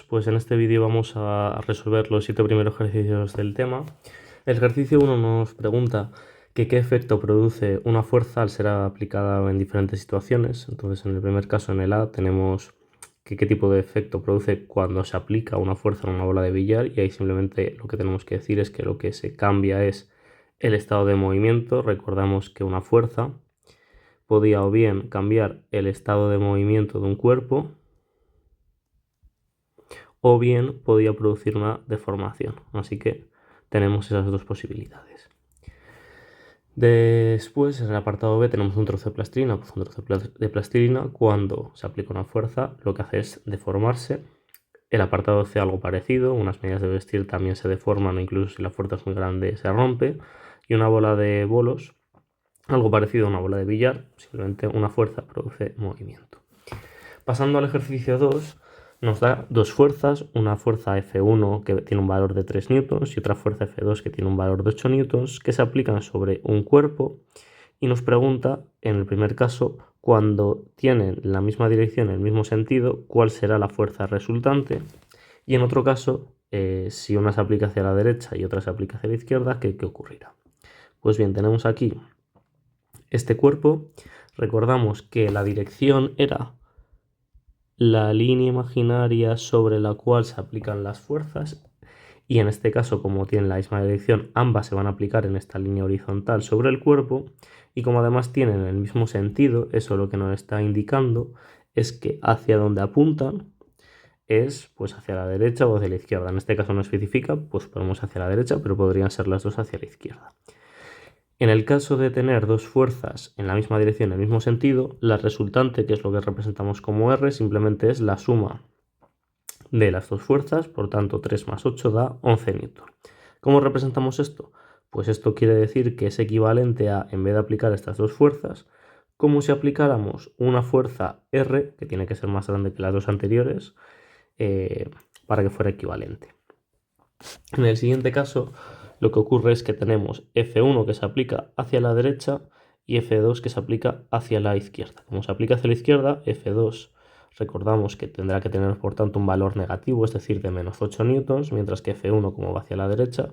Pues en este vídeo vamos a resolver los 7 primeros ejercicios del tema. El ejercicio 1 nos pregunta que qué efecto produce una fuerza al ser aplicada en diferentes situaciones. Entonces, en el primer caso, en el A, tenemos que qué tipo de efecto produce cuando se aplica una fuerza en una bola de billar, y ahí simplemente lo que tenemos que decir es que lo que se cambia es el estado de movimiento. Recordamos que una fuerza podía o bien cambiar el estado de movimiento de un cuerpo, o bien podía producir una deformación. Así que tenemos esas dos posibilidades. Después, en el apartado B, tenemos un trozo de plastilina. Pues un trozo de plastilina, cuando se aplica una fuerza, lo que hace es deformarse. El apartado C, algo parecido. Unas medias de vestir también se deforman, o incluso si la fuerza es muy grande se rompe. Y una bola de bolos, algo parecido a una bola de billar, simplemente una fuerza produce movimiento. Pasando al ejercicio 2, nos da dos fuerzas, una fuerza F1 que tiene un valor de 3 newtons y otra fuerza F2 que tiene un valor de 8 newtons, que se aplican sobre un cuerpo, y nos pregunta, en el primer caso, cuando tienen la misma dirección, el mismo sentido, cuál será la fuerza resultante, y en otro caso, si una se aplica hacia la derecha y otra se aplica hacia la izquierda, ¿qué ocurrirá? Pues bien, tenemos aquí este cuerpo. Recordamos que la dirección era la línea imaginaria sobre la cual se aplican las fuerzas, y en este caso, como tienen la misma dirección, ambas se van a aplicar en esta línea horizontal sobre el cuerpo, y como además tienen el mismo sentido, eso lo que nos está indicando es que hacia donde apuntan es pues hacia la derecha o hacia la izquierda. En este caso no especifica, pues ponemos hacia la derecha, pero podrían ser las dos hacia la izquierda. En el caso de tener dos fuerzas en la misma dirección, en el mismo sentido, la resultante, que es lo que representamos como R, simplemente es la suma de las dos fuerzas. Por tanto, 3 más 8 da 11 newton. ¿Cómo representamos esto? Pues esto quiere decir que es equivalente a, en vez de aplicar estas dos fuerzas, como si aplicáramos una fuerza R, que tiene que ser más grande que las dos anteriores, para que fuera equivalente. En el siguiente caso, lo que ocurre es que tenemos F1 que se aplica hacia la derecha y F2 que se aplica hacia la izquierda. Como se aplica hacia la izquierda, F2 recordamos que tendrá que tener por tanto un valor negativo, es decir, de menos 8 newtons, mientras que F1, como va hacia la derecha,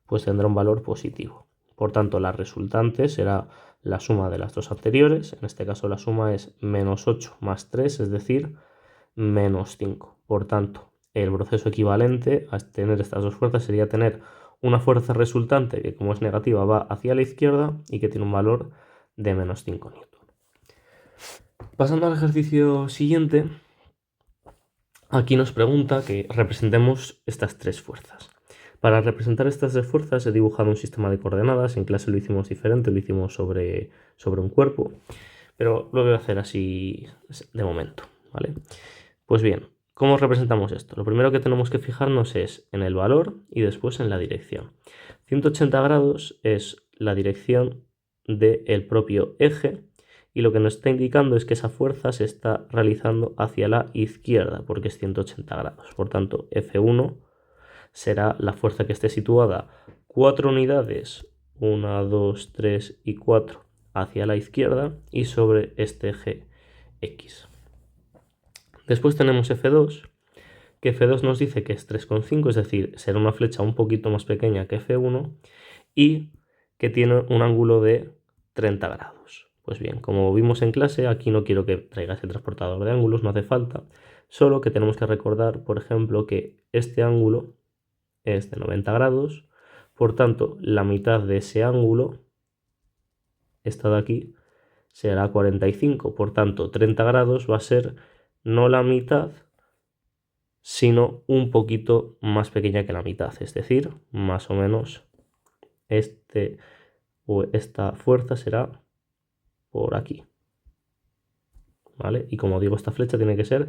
pues tendrá un valor positivo. Por tanto, la resultante será la suma de las dos anteriores. En este caso la suma es menos 8 más 3, es decir, menos 5. Por tanto, el proceso equivalente a tener estas dos fuerzas sería tener una fuerza resultante que, como es negativa, va hacia la izquierda y que tiene un valor de menos 5 newton. Pasando al ejercicio siguiente, aquí nos pregunta que representemos estas tres fuerzas. Para representar estas tres fuerzas he dibujado un sistema de coordenadas. En clase lo hicimos diferente, lo hicimos sobre un cuerpo, pero lo voy a hacer así de momento, ¿vale? Pues bien, ¿cómo representamos esto? Lo primero que tenemos que fijarnos es en el valor y después en la dirección. 180 grados es la dirección del propio eje, y lo que nos está indicando es que esa fuerza se está realizando hacia la izquierda porque es 180 grados. Por tanto, F1 será la fuerza que esté situada 4 unidades, 1, 2, 3 y 4, hacia la izquierda y sobre este eje X. Después tenemos F2, que F2 nos dice que es 3,5, es decir, será una flecha un poquito más pequeña que F1 y que tiene un ángulo de 30 grados. Pues bien, como vimos en clase, aquí no quiero que traigas el transportador de ángulos, no hace falta, solo que tenemos que recordar, por ejemplo, que este ángulo es de 90 grados, por tanto, la mitad de ese ángulo, esta de aquí, será 45, por tanto, 30 grados va a ser no la mitad, sino un poquito más pequeña que la mitad, es decir, más o menos esta fuerza será por aquí, ¿vale? Y como digo, esta flecha tiene que ser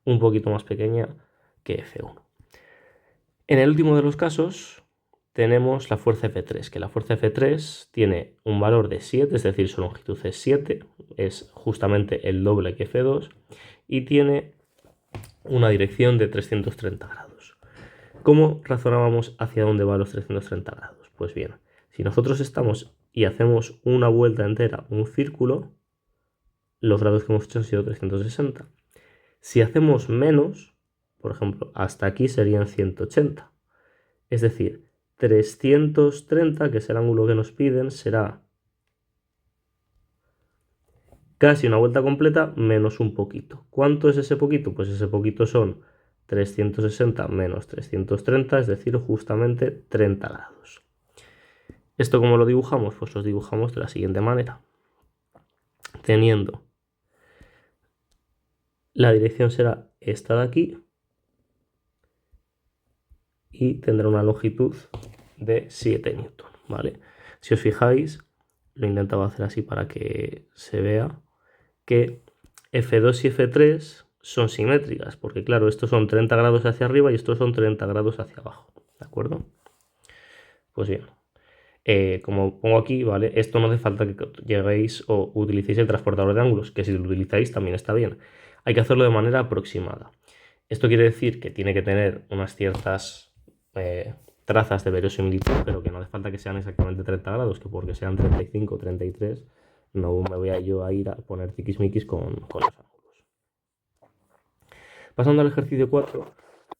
un poquito más pequeña que F1. En el último de los casos tenemos la fuerza F3, que la fuerza F3 tiene un valor de 7, es decir, su longitud es 7, es justamente el doble que F2, y tiene una dirección de 330 grados. ¿Cómo razonábamos hacia dónde van los 330 grados? Pues bien, si nosotros estamos y hacemos una vuelta entera, un círculo, los grados que hemos hecho han sido 360. Si hacemos menos, por ejemplo, hasta aquí serían 180. Es decir, 330, que es el ángulo que nos piden, será casi una vuelta completa menos un poquito. ¿Cuánto es ese poquito? Pues ese poquito son 360 menos 330, es decir, justamente 30 grados. ¿Esto cómo lo dibujamos? Pues lo dibujamos de la siguiente manera. Teniendo la dirección será esta de aquí y tendrá una longitud de 7 newton, ¿vale? Si os fijáis, lo he intentado hacer así para que se vea que F2 y F3 son simétricas, porque claro, estos son 30 grados hacia arriba y estos son 30 grados hacia abajo, ¿de acuerdo? Pues bien, como pongo aquí, ¿vale? Esto no hace falta que lleguéis o utilicéis el transportador de ángulos, que si lo utilizáis también está bien. Hay que hacerlo de manera aproximada. Esto quiere decir que tiene que tener unas ciertas trazas de verosimilitud, pero que no hace falta que sean exactamente 30 grados, que porque sean 35 o 33 no me voy a yo a ir a poner tiquismiquis con los ángulos. Pasando al ejercicio 4,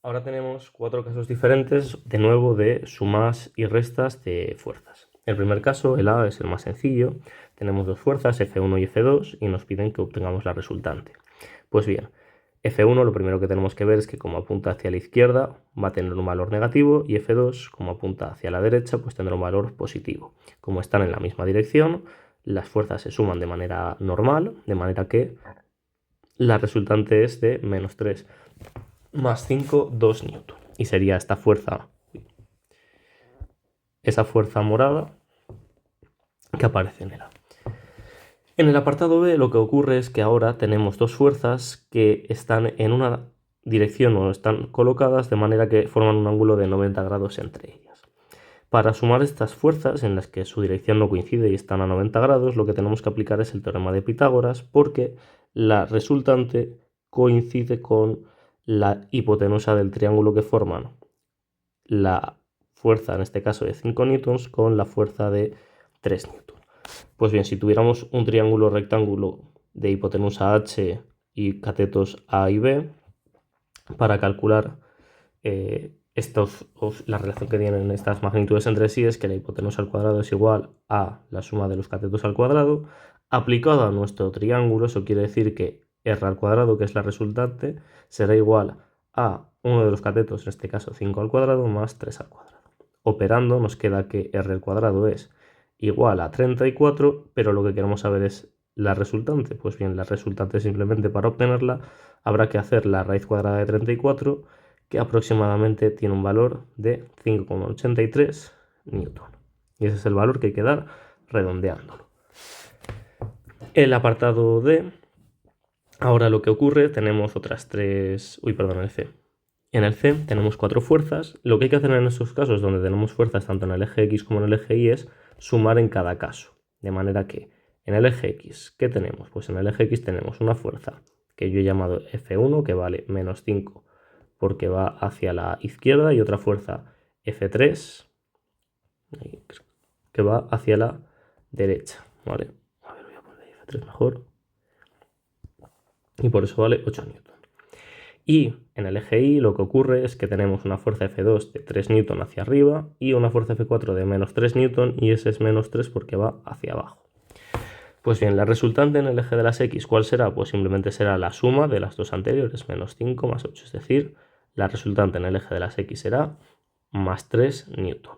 ahora tenemos 4 casos diferentes, de nuevo, de sumas y restas de fuerzas. El primer caso, el A, es el más sencillo. Tenemos dos fuerzas, F1 y F2, y nos piden que obtengamos la resultante. Pues bien, F1 lo primero que tenemos que ver es que como apunta hacia la izquierda va a tener un valor negativo y F2 como apunta hacia la derecha pues tendrá un valor positivo. Como están en la misma dirección, las fuerzas se suman de manera normal, de manera que la resultante es de menos 3 más 5, 2 newton. Y sería esta fuerza, esa fuerza morada que aparece en el A. En el apartado B lo que ocurre es que ahora tenemos dos fuerzas que están en una dirección o están colocadas de manera que forman un ángulo de 90 grados entre ellas. Para sumar estas fuerzas en las que su dirección no coincide y están a 90 grados, lo que tenemos que aplicar es el teorema de Pitágoras, porque la resultante coincide con la hipotenusa del triángulo que forman la fuerza, en este caso de 5 newtons, con la fuerza de 3 newtons. Pues bien, si tuviéramos un triángulo rectángulo de hipotenusa H y catetos A y B, para calcular la relación que tienen estas magnitudes entre sí es que la hipotenusa al cuadrado es igual a la suma de los catetos al cuadrado. Aplicado a nuestro triángulo, eso quiere decir que R al cuadrado, que es la resultante, será igual a uno de los catetos, en este caso 5 al cuadrado, más 3 al cuadrado. Operando nos queda que R al cuadrado es igual a 34, pero lo que queremos saber es la resultante. Pues bien, la resultante simplemente para obtenerla habrá que hacer la raíz cuadrada de 34, que aproximadamente tiene un valor de 5,83 newton. Y ese es el valor que hay que dar redondeándolo. El apartado D, ahora lo que ocurre, tenemos otras tres... el C. En el C tenemos 4 fuerzas. Lo que hay que hacer en estos casos donde tenemos fuerzas tanto en el eje X como en el eje Y es sumar en cada caso. De manera que en el eje X, ¿qué tenemos? Pues en el eje X tenemos una fuerza que yo he llamado F1, que vale menos 5 porque va hacia la izquierda, y otra fuerza F3 que va hacia la derecha. ¿Vale? A ver, voy a poner F3 mejor. Y por eso vale 8 newton. Y en el eje Y lo que ocurre es que tenemos una fuerza F2 de 3 newton hacia arriba y una fuerza F4 de menos 3 newton, y ese es menos 3 porque va hacia abajo. Pues bien, la resultante en el eje de las X, ¿cuál será? Pues simplemente será la suma de las dos anteriores, menos 5 más 8, es decir, la resultante en el eje de las X será más 3 newton.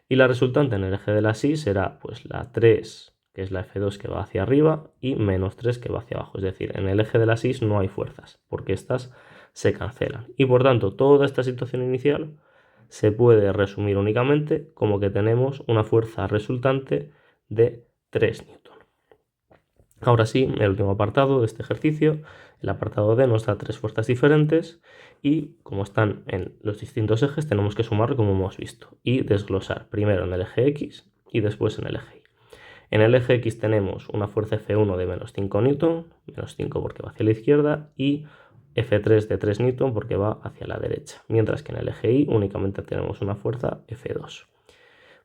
Y la resultante en el eje de las Y será pues la 3, que es la F2 que va hacia arriba, y menos 3 que va hacia abajo. Es decir, en el eje de las Y no hay fuerzas, porque estas se cancelan. Y por tanto, toda esta situación inicial se puede resumir únicamente como que tenemos una fuerza resultante de 3 newton. Ahora sí, el último apartado de este ejercicio, el apartado D, nos da 3 fuerzas diferentes y como están en los distintos ejes tenemos que sumar como hemos visto y desglosar primero en el eje X y después en el eje Y. En el eje X tenemos una fuerza F1 de menos 5 newton, menos 5 porque va hacia la izquierda, y F3 de 3 newton porque va hacia la derecha, mientras que en el eje Y únicamente tenemos una fuerza F2.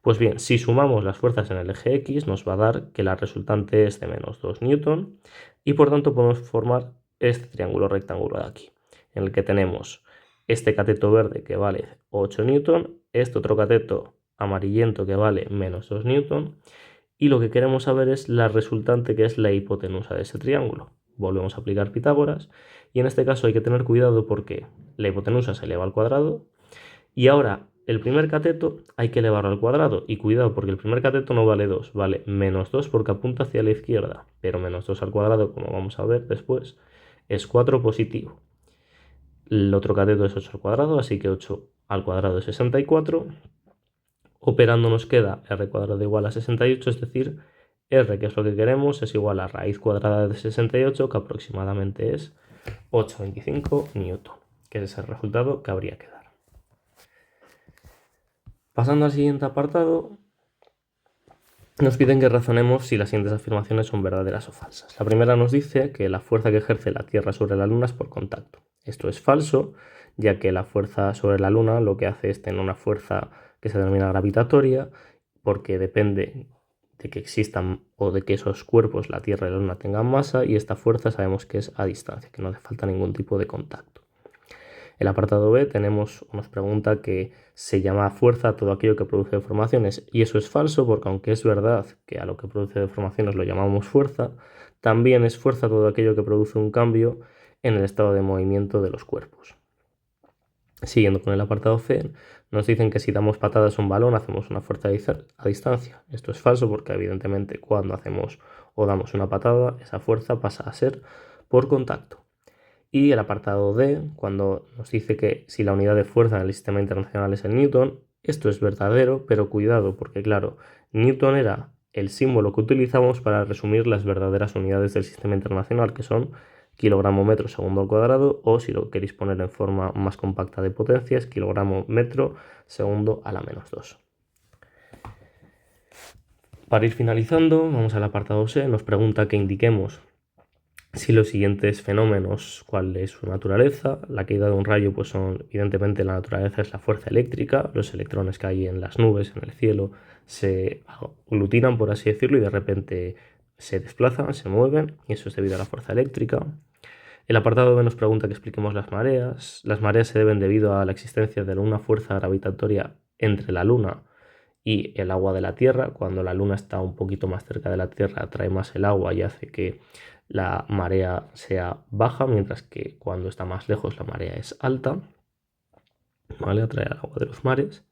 Pues bien, si sumamos las fuerzas en el eje X nos va a dar que la resultante es de menos 2 newton y por tanto podemos formar este triángulo rectángulo de aquí, en el que tenemos este cateto verde que vale 8 newton, este otro cateto amarillento que vale menos 2 newton, y lo que queremos saber es la resultante, que es la hipotenusa de ese triángulo. Volvemos a aplicar Pitágoras y en este caso hay que tener cuidado porque la hipotenusa se eleva al cuadrado y ahora el primer cateto hay que elevarlo al cuadrado, y cuidado porque el primer cateto no vale 2, vale menos 2 porque apunta hacia la izquierda, pero menos 2 al cuadrado, como vamos a ver después, es 4 positivo. El otro cateto es 8 al cuadrado, así que 8 al cuadrado es 64. Operando nos queda r cuadrado igual a 68, es decir, r, que es lo que queremos, es igual a raíz cuadrada de 68, que aproximadamente es 8,25 newton, que es el resultado que habría que dar. Pasando al siguiente apartado, nos piden que razonemos si las siguientes afirmaciones son verdaderas o falsas. La primera nos dice que la fuerza que ejerce la Tierra sobre la Luna es por contacto. Esto es falso, ya que la fuerza sobre la Luna lo que hace es tener una fuerza que se denomina gravitatoria, porque depende de que existan o de que esos cuerpos, la Tierra y la Luna, tengan masa, y esta fuerza sabemos que es a distancia, que no hace falta ningún tipo de contacto. El apartado B nos pregunta que se llama fuerza a todo aquello que produce deformaciones, y eso es falso porque aunque es verdad que a lo que produce deformaciones lo llamamos fuerza, también es fuerza todo aquello que produce un cambio en el estado de movimiento de los cuerpos. Siguiendo con el apartado C, nos dicen que si damos patadas a un balón hacemos una fuerza a distancia. Esto es falso porque evidentemente cuando hacemos o damos una patada, esa fuerza pasa a ser por contacto. Y el apartado D, cuando nos dice que si la unidad de fuerza en el sistema internacional es el newton, esto es verdadero, pero cuidado porque claro, newton era el símbolo que utilizamos para resumir las verdaderas unidades del sistema internacional, que son kilogramo metro segundo al cuadrado, o si lo queréis poner en forma más compacta de potencias, kilogramo metro segundo a la menos 2. Para ir finalizando, vamos al apartado C, nos pregunta que indiquemos si los siguientes fenómenos, cuál es su naturaleza. La caída de un rayo, pues son, evidentemente la naturaleza es la fuerza eléctrica, los electrones que hay en las nubes, en el cielo, se aglutinan, por así decirlo, y de repente se desplazan, se mueven, y eso es debido a la fuerza eléctrica. El apartado B nos pregunta que expliquemos las mareas. Las mareas se deben debido a la existencia de una fuerza gravitatoria entre la Luna y el agua de la Tierra. Cuando la Luna está un poquito más cerca de la Tierra, atrae más el agua y hace que la marea sea baja, mientras que cuando está más lejos la marea es alta, ¿vale? Atrae el agua de los mares.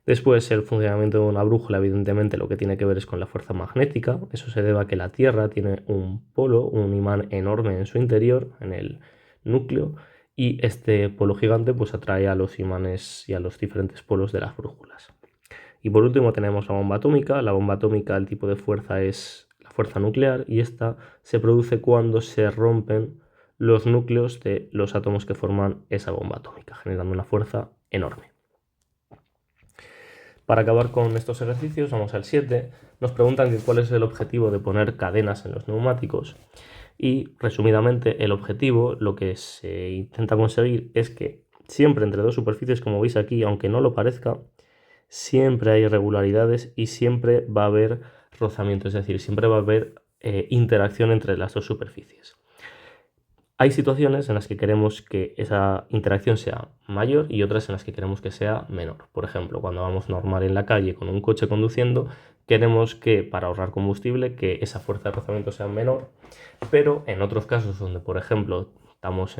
Después, el funcionamiento de una brújula, evidentemente lo que tiene que ver es con la fuerza magnética. Eso se debe a que la Tierra tiene un polo, un imán enorme en su interior, en el núcleo, y este polo gigante pues atrae a los imanes y a los diferentes polos de las brújulas. Y por último tenemos la bomba atómica. La bomba atómica, el tipo de fuerza es la fuerza nuclear, y esta se produce cuando se rompen los núcleos de los átomos que forman esa bomba atómica, generando una fuerza enorme. Para acabar con estos ejercicios, vamos al 7. Nos preguntan que cuál es el objetivo de poner cadenas en los neumáticos. Y resumidamente, el objetivo, lo que se intenta conseguir es que siempre entre dos superficies, como veis aquí, aunque no lo parezca, siempre hay irregularidades y siempre va a haber rozamiento, es decir, siempre va a haber interacción entre las dos superficies. Hay situaciones en las que queremos que esa interacción sea mayor y otras en las que queremos que sea menor. Por ejemplo, cuando vamos normal en la calle con un coche conduciendo, queremos que, para ahorrar combustible, que esa fuerza de rozamiento sea menor, pero en otros casos donde, por ejemplo, estamos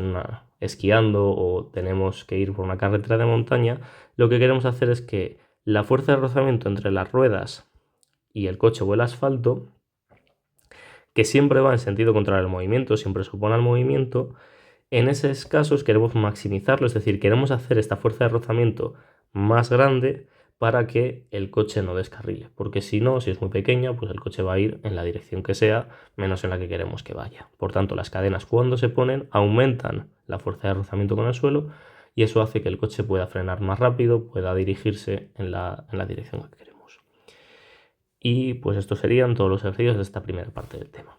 esquiando o tenemos que ir por una carretera de montaña, lo que queremos hacer es que la fuerza de rozamiento entre las ruedas y el coche o el asfalto, que siempre va en sentido contrario al movimiento, siempre se opone al movimiento, en esos casos queremos maximizarlo, es decir, queremos hacer esta fuerza de rozamiento más grande para que el coche no descarrile, porque si no, si es muy pequeña, pues el coche va a ir en la dirección que sea, menos en la que queremos que vaya. Por tanto, las cadenas, cuando se ponen, aumentan la fuerza de rozamiento con el suelo, y eso hace que el coche pueda frenar más rápido, pueda dirigirse en la dirección que queremos. Y pues estos serían todos los ejercicios de esta primera parte del tema.